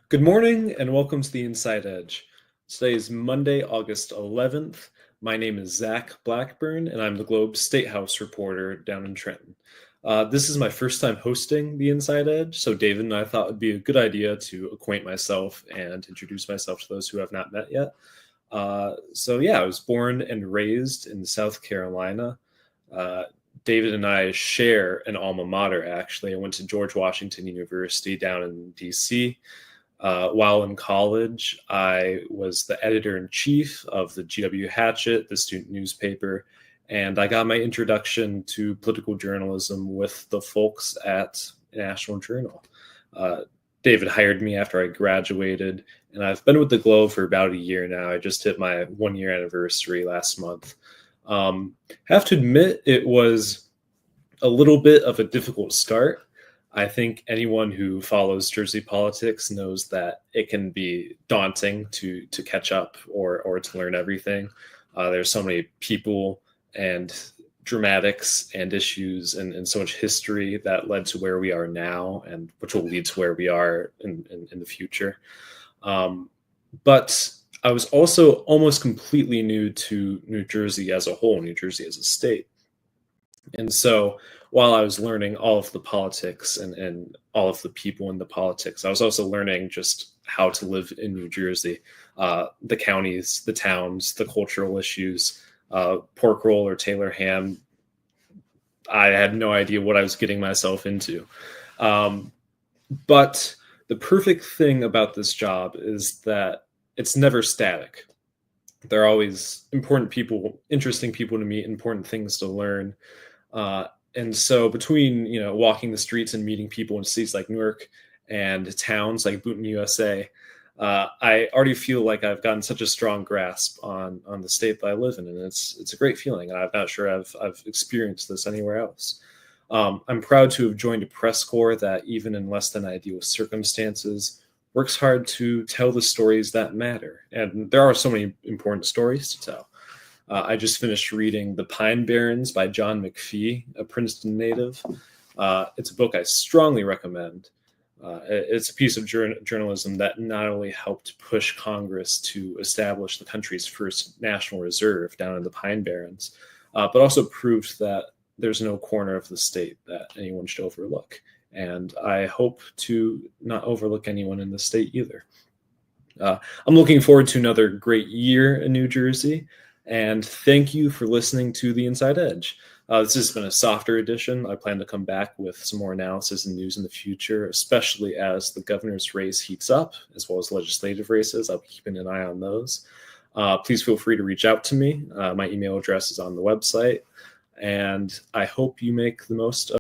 Good morning and welcome to the Inside Edge. Today is Monday, August 11th. My name is Zach Blackburn and I'm the Globe State House reporter down in Trenton. This is my first time hosting the Inside Edge, so David and I thought it would be a good idea to acquaint myself and introduce myself to those who have not met yet. I was born and raised in South Carolina. Uh, David and I share an alma mater, actually. I went to George Washington University down in DC. While in college, I was the editor in chief of the GW Hatchet, the student newspaper, and I got my introduction to political journalism with the folks at National Journal. Uh, David hired me after I graduated, and I've been with the Globe for about a year now. I just hit my 1 year anniversary last month. Have to admit, it was a little bit of a difficult start. I think anyone who follows Jersey politics knows that it can be daunting to catch up or to learn everything. There's so many people and dramatics and issues and so much history that led to where we are now and which will lead to where we are in the future. But I was also almost completely new to New Jersey as a whole, New Jersey as a state. And so while I was learning all of the politics and all of the people in the politics, I was also learning just how to live in New Jersey, the counties, the towns, the cultural issues, pork roll or Taylor ham. I had no idea what I was getting myself into. But the perfect thing about this job is that it's never static. There are always important people, interesting people to meet, important things to learn. And so between, walking the streets and meeting people in cities like Newark and towns like Boonton, USA, I already feel like I've gotten such a strong grasp on the state that I live in. And it's a great feeling. I'm not sure I've experienced this anywhere else. I'm proud to have joined a press corps that, even in less than ideal circumstances, works hard to tell the stories that matter. And there are so many important stories to tell. I just finished reading The Pine Barrens by John McPhee, a Princeton native. It's a book I strongly recommend. It's a piece of journalism that not only helped push Congress to establish the country's first national reserve down in the Pine Barrens, but also proved that there's no corner of the state that anyone should overlook. And I hope to not overlook anyone in the state either. I'm looking forward to another great year in New Jersey. And thank you for listening to The Inside Edge. This has been a softer edition. I plan to come back with some more analysis and news in the future, especially as the governor's race heats up, as well as legislative races. I'll be keeping an eye on those. Please feel free to reach out to me. My email address is on the website. And I hope you make the most of